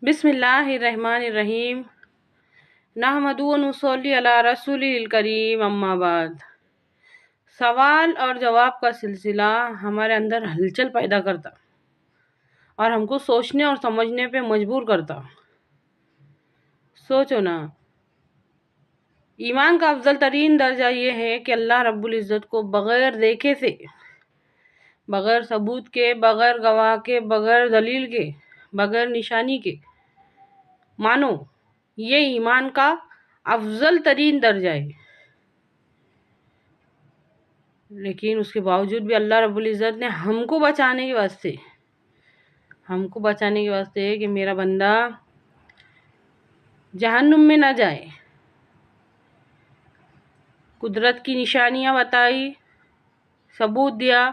بسم اللہ الرحمن الرحیم نحمدہ و نصلی علی رسول الکریم اما بعد۔ سوال اور جواب کا سلسلہ ہمارے اندر ہلچل پیدا کرتا اور ہم کو سوچنے اور سمجھنے پہ مجبور کرتا۔ سوچو نا، ایمان کا افضل ترین درجہ یہ ہے کہ اللہ رب العزت کو بغیر دیکھے سے، بغیر ثبوت کے، بغیر گواہ کے، بغیر دلیل کے، بغیر نشانی کے مانو۔ یہ ایمان کا افضل ترین درجہ ہے، لیکن اس کے باوجود بھی اللہ رب العزت نے ہم کو بچانے کے واسطے کہ میرا بندہ جہنم میں نہ جائے، قدرت کی نشانیاں بتائی، ثبوت دیا،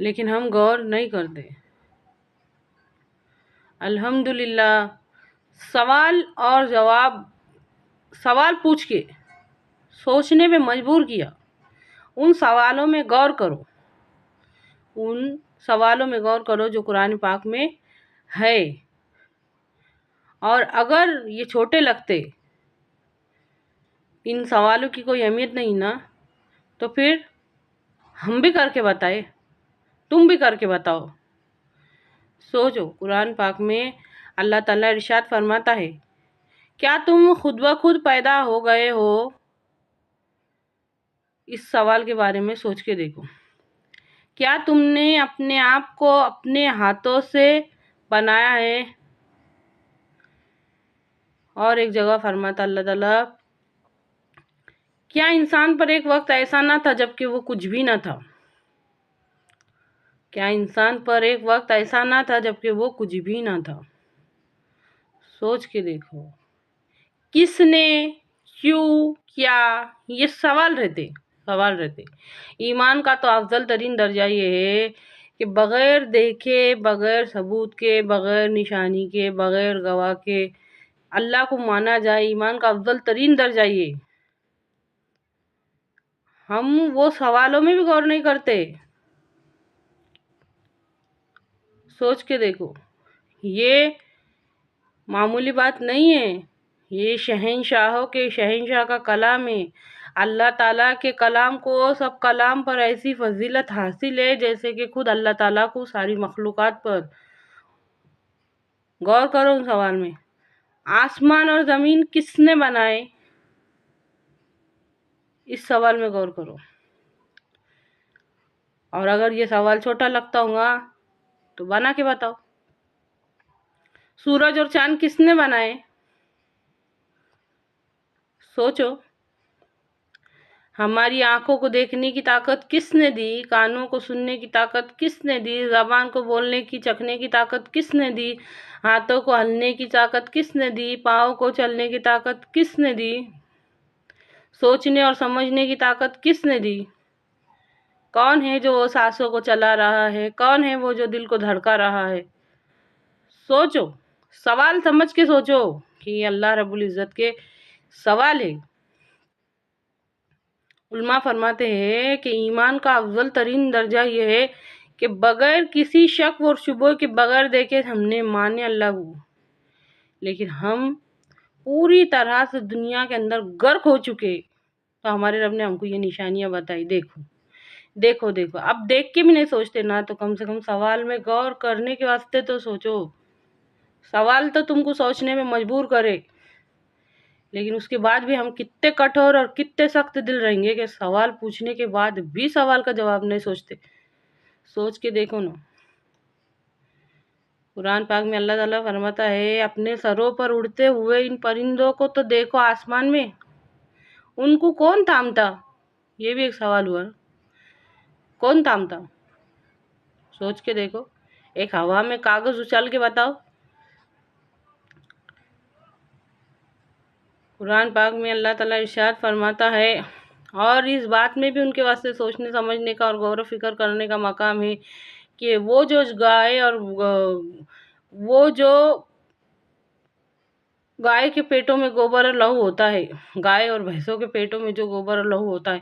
لیکن ہم غور نہیں کرتے۔ الحمدللہ، سوال اور جواب، سوال پوچھ کے سوچنے پہ مجبور کیا۔ ان سوالوں میں غور کرو جو قرآن پاک میں ہے، اور اگر یہ چھوٹے لگتے، ان سوالوں کی کوئی اہمیت نہیں نا، تو پھر ہم بھی کر کے بتائے، تم بھی کر کے بتاؤ۔ سوچو، قرآن پاک میں اللہ تعالیٰ ارشاد فرماتا ہے، کیا تم خود بخود پیدا ہو گئے ہو؟ اس سوال کے بارے میں سوچ کے دیکھو۔ کیا تم نے اپنے آپ کو اپنے ہاتھوں سے بنایا ہے؟ اور ایک جگہ فرماتا اللہ تعالیٰ، کیا انسان پر ایک وقت ایسا نہ تھا جبکہ وہ کچھ بھی نہ تھا؟ کیا انسان پر ایک وقت ایسا نہ تھا جبکہ وہ کچھ بھی نہ تھا؟ سوچ کے دیکھو، کس نے، کیوں، کیا، یہ سوال رہتے۔ ایمان کا تو افضل ترین درجہ یہ ہے کہ بغیر دیکھے، بغیر ثبوت کے، بغیر نشانی کے، بغیر گواہ کے اللہ کو مانا جائے۔ ایمان کا افضل ترین درجہ یہ۔ ہم وہ سوالوں میں بھی غور نہیں کرتے۔ سوچ کے دیکھو، یہ معمولی بات نہیں ہے، یہ شہنشاہوں کے شہنشاہ کا کلام ہے۔ اللہ تعالیٰ کے کلام کو، سب کلام پر ایسی فضیلت حاصل ہے جیسے کہ خود اللہ تعالیٰ کو ساری مخلوقات پر۔ غور کرو ان سوال میں، آسمان اور زمین کس نے بنائے؟ اس سوال میں غور کرو۔ اور اگر یہ سوال چھوٹا لگتا ہوگا تو بنا کے بتاؤ۔ سورج اور چاند کس نے بنائے؟ سوچو۔ ہماری آنکھوں کو دیکھنے کی طاقت کس نے دی؟ کانوں کو سننے کی طاقت کس نے دی؟ زبان کو بولنے کی، چکھنے کی طاقت کس نے دی؟ ہاتھوں کو ہلنے کی طاقت کس نے دی؟ پاؤں کو چلنے کی طاقت کس نے دی؟ سوچنے اور سمجھنے کی طاقت کس نے دی؟ کون ہے جو سانسوں کو چلا رہا ہے؟ کون ہے وہ جو دل کو دھڑکا رہا ہے؟ سوچو، سوال سمجھ کے سوچو کہ یہ اللہ رب العزت کے سوال ہے۔ علماء فرماتے ہیں کہ ایمان کا افضل ترین درجہ یہ ہے کہ بغیر کسی شک اور شبہ کے، بغیر دیکھے ہم نے مانے اللہ کو، لیکن ہم پوری طرح سے دنیا کے اندر غرق ہو چکے، تو ہمارے رب نے ہم کو یہ نشانیاں بتائی، دیکھو۔ اب دیکھ کے بھی نہیں سوچتے نا، تو کم سے کم سوال میں غور کرنے کے واسطے تو سوچو۔ سوال تو تم کو سوچنے میں مجبور کرے، لیکن اس کے بعد بھی ہم کتنے کٹھور اور کتنے سخت دل رہیں گے کہ سوال پوچھنے کے بعد بھی سوال کا جواب نہیں سوچتے۔ سوچ کے دیکھو نا، قرآن پاک میں اللہ تعالیٰ فرماتا ہے، اپنے سروں پر اڑتے ہوئے ان پرندوں کو تو دیکھو آسمان میں، ان کو کون تھامتا؟ یہ بھی ایک سوال ہوا، کون تھامتا؟ سوچ کے دیکھو، ایک ہوا میں کاغذ اچھال کے بتاؤ۔ قرآن پاک میں اللہ تعالیٰ ارشاد فرماتا ہے، اور اس بات میں بھی ان کے واسطے سوچنے سمجھنے کا اور غور و فکر کرنے کا مقام ہے کہ وہ جو گائے کے پیٹوں میں گوبر اور لہو ہوتا ہے، گائے اور بھینسوں کے پیٹوں میں جو گوبر اور لہو ہوتا ہے،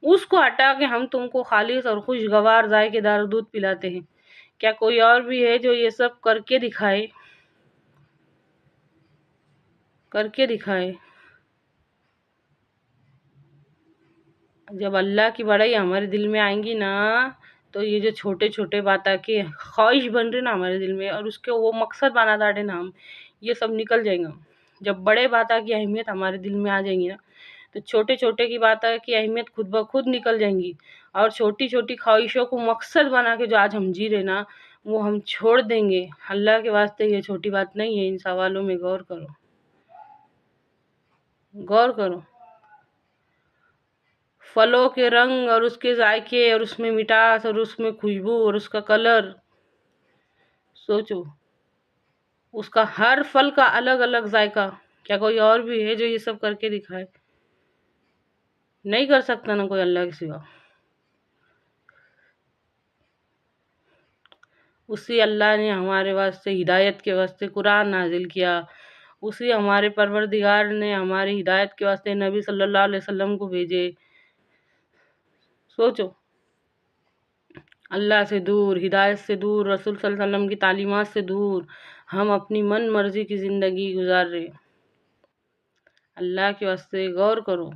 اس کو ہٹا کے ہم تم کو خالص اور خوشگوار ذائقے دار دودھ پلاتے ہیں۔ کیا کوئی اور بھی ہے جو یہ سب کر کے دکھائے؟ جب اللہ کی بڑائی ہمارے دل میں آئیں گی نا، تو یہ جو چھوٹے چھوٹے باتیں کی خواہش بن رہی نا ہمارے دل میں، اور اس کے وہ مقصد بنا ڈالے نا ہم، یہ سب نکل جائیں گا۔ جب بڑے باتیں کی اہمیت ہمارے دل میں آ جائیں گی نا، تو چھوٹے چھوٹے کی باتیں کی اہمیت خود بخود نکل جائیں گی، اور چھوٹی چھوٹی خواہشوں کو مقصد بنا کے جو آج ہم جی رہے نا، وہ ہم چھوڑ دیں گے۔ اللہ کے واسطے یہ چھوٹی بات نہیں ہے، ان سوالوں میں غور کرو۔ پھلوں کے رنگ اور اس کے ذائقے اور اس میں مٹاس اور اس میں خوشبو اور اس کا کلر، سوچو، اس کا ہر پھل کا الگ الگ ذائقہ۔ کیا کوئی اور بھی ہے جو یہ سب کر کے دکھائے؟ نہیں کر سکتا نا کوئی اللہ کے سوا۔ اسی اللہ نے ہمارے واسطے ہدایت کے واسطے قرآن نازل کیا، اسی ہمارے پروردگار نے ہماری ہدایت کے واسطے نبی صلی اللہ علیہ وسلم کو بھیجے۔ سوچو، اللہ سے دور، ہدایت سے دور، رسول صلی اللہ علیہ وسلم کی تعلیمات سے دور، ہم اپنی من مرضی کی زندگی گزار رہے۔ اللہ کے واسطے غور کرو۔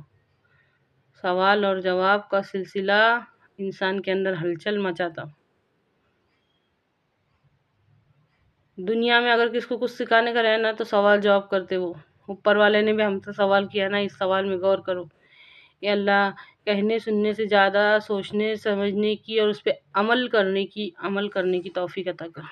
سوال اور جواب کا سلسلہ انسان کے اندر ہلچل مچاتا۔ دنیا میں اگر کس کو کچھ سکھانے کا رہے نا تو سوال جواب کرتے، وہ اوپر والے نے بھی ہم سے سوال کیا نا، اس سوال میں غور کرو۔ اے اللہ، کہنے سننے سے زیادہ سوچنے سمجھنے کی اور اس پہ عمل کرنے کی توفیق عطا کر۔